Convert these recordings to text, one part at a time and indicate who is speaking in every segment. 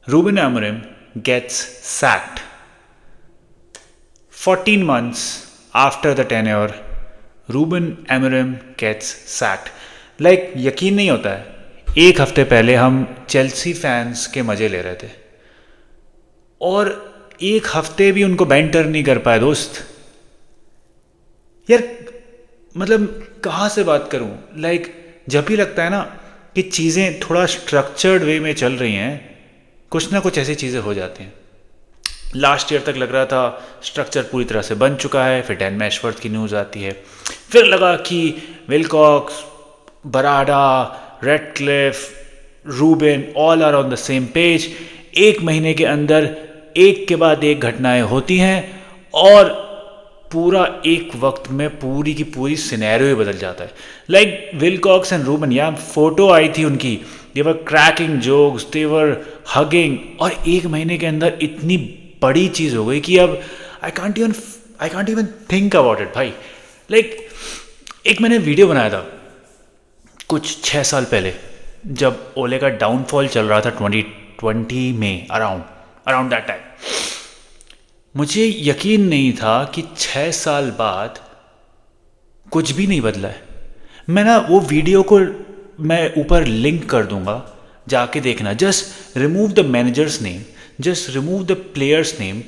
Speaker 1: Ruben Amorim gets sacked. 14 months after the tenure, Ruben Amorim gets sacked. यकीन नहीं होता है, एक हफ्ते पहले हम चेल्सी फैंस के मज़े ले रहे थे और एक हफ्ते भी उनको बैंटर नहीं कर पाए दोस्त। यार मतलब कहाँ से बात करूँ। जब भी लगता है ना कि चीज़ें थोड़ा स्ट्रक्चर्ड वे में चल रही हैं, कुछ ना कुछ ऐसी चीज़ें हो जाती हैं। लास्ट ईयर तक लग रहा था स्ट्रक्चर पूरी तरह से बन चुका है, फिर डैन मैशवर्थ की न्यूज़ आती है, फिर लगा कि विलकॉक्स, बराडा, Radcliffe, Ruben all are on the same page. एक महीने के अंदर एक के बाद एक घटनाएं होती हैं और पूरा एक वक्त में पूरी की पूरी सिनेरियो ही बदल जाता है। विलकॉक्स एंड रूबन, यार फोटो आई थी उनकी, दे वर क्रैकिंग जोक्स, दे वर हगिंग, और एक महीने के अंदर इतनी बड़ी चीज़ हो गई कि अब I can't even think about it भाई। एक मैंने वीडियो बनाया था कुछ 6 साल पहले, जब ओले का डाउनफॉल चल रहा था 2020 में, अराउंड दैट टाइम। मुझे यकीन नहीं था कि 6 साल बाद कुछ भी नहीं बदला है। मैं ना वो वीडियो को मैं ऊपर लिंक कर दूंगा, जाके देखना। Just remove the managers name, just remove the players name,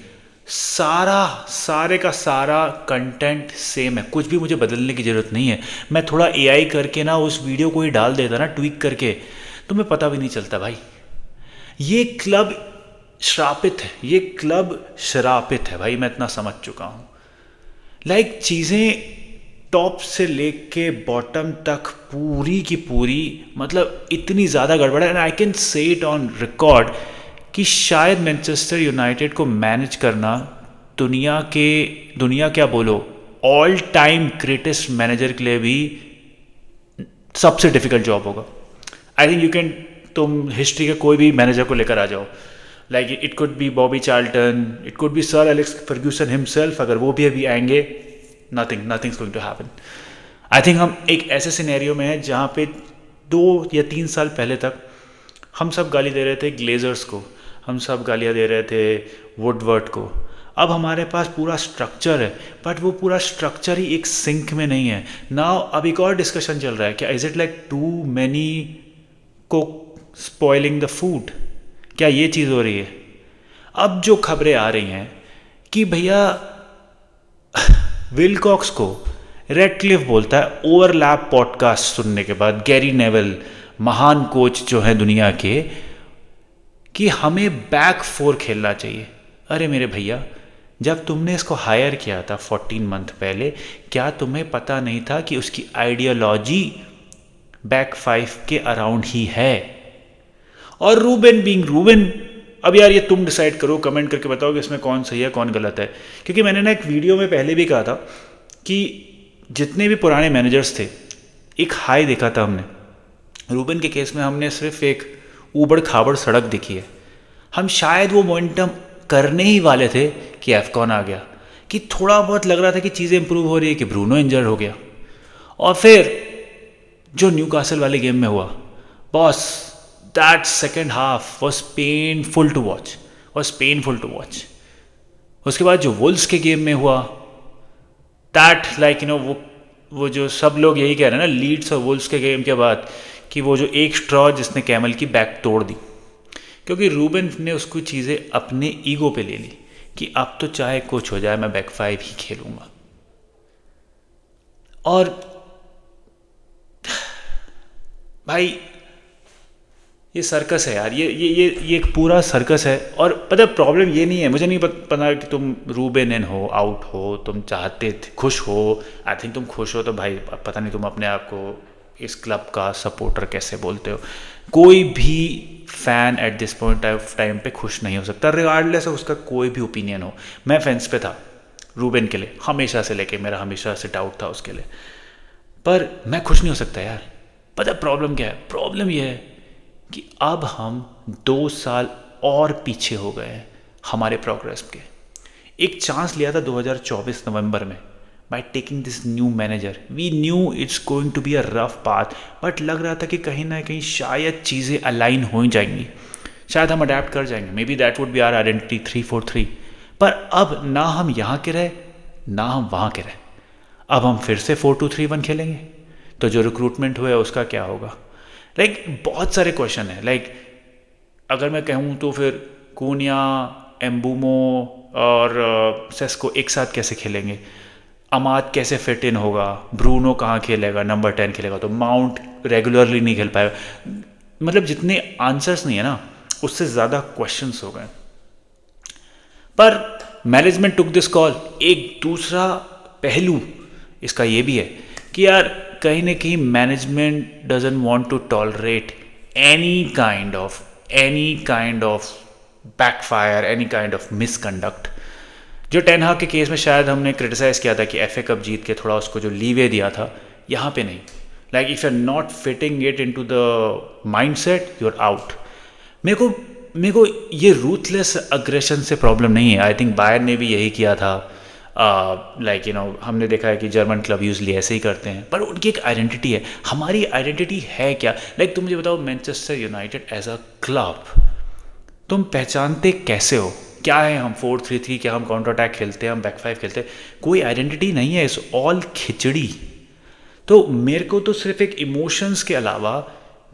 Speaker 1: सारे का सारा कंटेंट सेम है, कुछ भी मुझे बदलने की ज़रूरत नहीं है। मैं थोड़ा एआई करके ना उस वीडियो को ही डाल देता ना, ट्वीक करके, तो मैं पता भी नहीं चलता भाई। ये क्लब श्रापित है, ये क्लब शरापित है भाई, मैं इतना समझ चुका हूँ। चीज़ें टॉप से लेके बॉटम तक पूरी की पूरी, मतलब इतनी ज़्यादा गड़बड़ है। And I can say it on record कि शायद मैनचेस्टर यूनाइटेड को मैनेज करना दुनिया क्या बोलो, ऑल टाइम ग्रेटेस्ट मैनेजर के लिए भी सबसे डिफिकल्ट जॉब होगा। आई थिंक यू कैन, तुम हिस्ट्री के कोई भी मैनेजर को लेकर आ जाओ, it could be Bobby Charlton, it could be sir Alex Ferguson himself, अगर वो भी अभी आएंगे, nothing is going to happen. I think हम एक ऐसे सिनेरियो में हैं जहाँ पे 2 या 3 साल पहले तक हम सब गाली दे रहे थे ग्लेजर्स को, हम सब गालियाँ दे रहे थे वुडवर्ड को। अब हमारे पास पूरा स्ट्रक्चर है, बट वो पूरा स्ट्रक्चर ही एक सिंक में नहीं है। नाउ अब एक और डिस्कशन चल रहा है, क्या is it too many cook spoiling the food, क्या ये चीज़ हो रही है? अब जो खबरें आ रही हैं कि भैया विलकॉक्स को रेडक्लिफ बोलता है ओवरलैप पॉडकास्ट सुनने के बाद, गैरी नेवल, महान कोच जो है दुनिया के, कि हमें बैक 4 खेलना चाहिए। अरे मेरे भैया, जब तुमने इसको हायर किया था 14 मंथ पहले, क्या तुम्हें पता नहीं था कि उसकी आइडियोलॉजी बैक 5 के अराउंड ही है? और रूबेन बीइंग रूबेन, अब यार ये तुम डिसाइड करो, कमेंट करके बताओ कि इसमें कौन सही है कौन गलत है। क्योंकि मैंने ना एक वीडियो में पहले भी कहा था कि जितने भी पुराने मैनेजर्स थे, एक हाई देखा था हमने। रूबेन के केस में हमने सिर्फ एक ऊबड़ खाबड़ सड़क दिखी है। हम शायद वो मोमेंटम करने ही वाले थे कि एफकॉन आ गया, कि थोड़ा बहुत लग रहा था कि चीज़ें इंप्रूव हो रही है, कि ब्रूनो इंजर्ड हो गया, और फिर जो न्यूकासल वाले गेम में हुआ, boss, that second half was painful to watch. उसके बाद जो वुल्स के गेम में हुआ, दैट वो जो सब लोग यही कह रहे हैं ना लीड्स और वुल्स के गेम के बाद, कि वो जो एक स्ट्रॉ जिसने कैमल की बैक तोड़ दी, क्योंकि रूबेन ने उसको चीज़ें अपने ईगो पे ले ली कि अब तो चाहे कुछ हो जाए मैं बैक 5 ही खेलूंगा। और भाई ये सर्कस है यार, ये एक पूरा सर्कस है। और पता है प्रॉब्लम ये नहीं है, मुझे नहीं पता कि तुम रूबेन इन हो, आउट हो, तुम चाहते थे खुश हो, आई थिंक तुम खुश हो, तो भाई पता नहीं तुम अपने आप को इस क्लब का सपोर्टर कैसे बोलते हो। कोई भी fan eight this point of time पे खुश नहीं हो सकता, रिगार्डलेस ऑफ उसका कोई भी ओपिनियन हो। मैं फेंस पे था रूबेन के लिए हमेशा से लेके, मेरा हमेशा से डाउट था उसके लिए, पर मैं खुश नहीं हो सकता यार। पता प्रॉब्लम क्या है? प्रॉब्लम यह है कि अब हम 2 साल और पीछे हो गए हैं हमारे प्रोग्रेस के। एक चांस लिया था 2024 नवंबर में, by taking this new manager. We knew it's going to be a rough path, but लग रहा था कि कहीं ना कहीं शायद चीज़ें अलाइन हो जाएंगी। शायद हम अडेप्ट कर जाएंगे, maybe that would be our identity 3-4-3। पर अब ना हम यहाँ के रहे ना हम वहाँ के रहे, अब हम फिर से 4-2-3-1 खेलेंगे, तो जो रिक्रूटमेंट हुआ है उसका क्या होगा? बहुत सारे क्वेश्चन है। अगर मैं कहूँ तो फिर कूनिया, एम्बूमो और सेस्को एक साथ कैसे खेलेंगे? अमाद कैसे फिट इन होगा? ब्रूनो कहाँ खेलेगा? नंबर 10 खेलेगा तो माउंट रेगुलरली नहीं खेल पाएगा। जितने आंसर्स नहीं है ना, उससे ज़्यादा क्वेश्चंस हो गए। पर मैनेजमेंट टुक दिस कॉल। एक दूसरा पहलू इसका ये भी है कि यार कहीं ना कहीं management doesn't want to tolerate any kind of backfire, any kind of misconduct. जो टेन हाग के केस में शायद हमने क्रिटिसाइज़ किया था कि एफए कप जीत के थोड़ा उसको जो लीवे दिया था, यहाँ पे नहीं। If you are not fitting it into the mindset, you are out. मेरे को ये रूथलेस अग्रेशन से प्रॉब्लम नहीं है। आई थिंक बायर ने भी यही किया था। हमने देखा है कि जर्मन क्लब यूजली ऐसे ही करते हैं, पर उनकी एक आइडेंटिटी है। हमारी आइडेंटिटी है क्या? तुम मुझे बताओ, Manchester United as a club तुम पहचानते कैसे हो? क्या है हम? 4-3-3? क्या हम काउंटर अटैक खेलते हैं? हम बैक 5 खेलते हैं? कोई आइडेंटिटी नहीं है, इस ऑल खिचड़ी। तो मेरे को तो सिर्फ एक इमोशंस के अलावा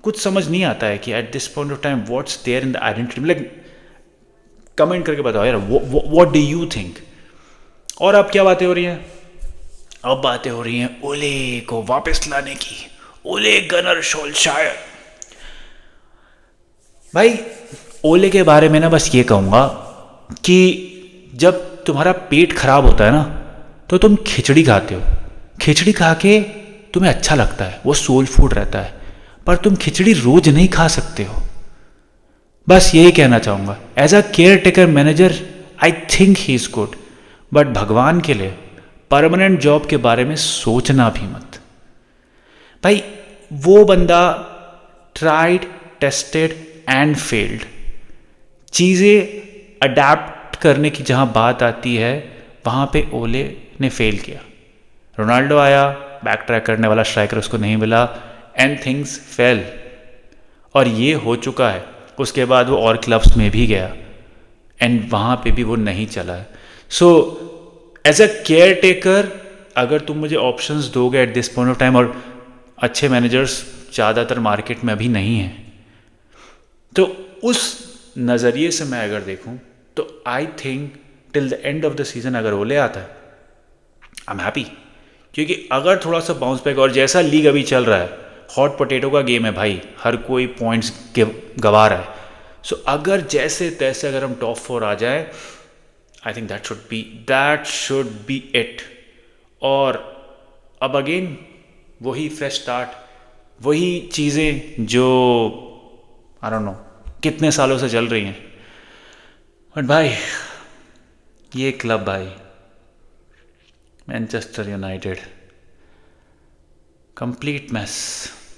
Speaker 1: कुछ समझ नहीं आता है कि at this point of time what's there in the identity. Comment करके बताओ यार, व्हाट डू यू थिंक? और अब क्या बातें हो रही हैं? अब बातें हो रही हैं ओले को वापस लाने की। ओले गनर सोल्शायर। भाई ओले के बारे में ना बस ये कहूँगा कि जब तुम्हारा पेट खराब होता है ना, तो तुम खिचड़ी खाते हो। खिचड़ी खा के तुम्हें अच्छा लगता है, वो सोल फूड रहता है, पर तुम खिचड़ी रोज नहीं खा सकते हो। बस यही कहना चाहूँगा। As a caretaker manager I think he is good, but भगवान के लिए परमानेंट जॉब के बारे में सोचना भी मत। भाई वो बंदा ट्राइड, टेस्टेड एंड फेल्ड। चीज़ें अडेप्ट करने की जहाँ बात आती है, वहाँ पे ओले ने फेल किया। रोनाल्डो आया, बैक ट्रैक करने वाला स्ट्राइकर उसको नहीं मिला, एंड थिंग्स फेल। और ये हो चुका है। उसके बाद वो और क्लब्स में भी गया, एंड वहाँ पे भी वो नहीं चला है। So as a caretaker, अगर तुम मुझे ऑप्शंस दोगे at this point of time, और अच्छे मैनेजर्स ज़्यादातर मार्केट में अभी नहीं हैं, तो उस नज़रिए से मैं अगर देखूं तो I think till the end of the season अगर ओले आता है, आई एम हैप्पी। क्योंकि अगर थोड़ा सा बाउंस बैक, और जैसा लीग अभी चल रहा है, हॉट पोटैटो का गेम है भाई, हर कोई पॉइंट्स गवा रहा है। सो अगर जैसे तैसे अगर हम टॉप 4 आ जाए, I think that should be it. और अब अगेन वही फ्रेश स्टार्ट, वही चीज़ें जो आई डोंट नो कितने सालों से चल रही हैं। बट भाई ये क्लब भाई, मैनचेस्टर यूनाइटेड, कंप्लीट मैस।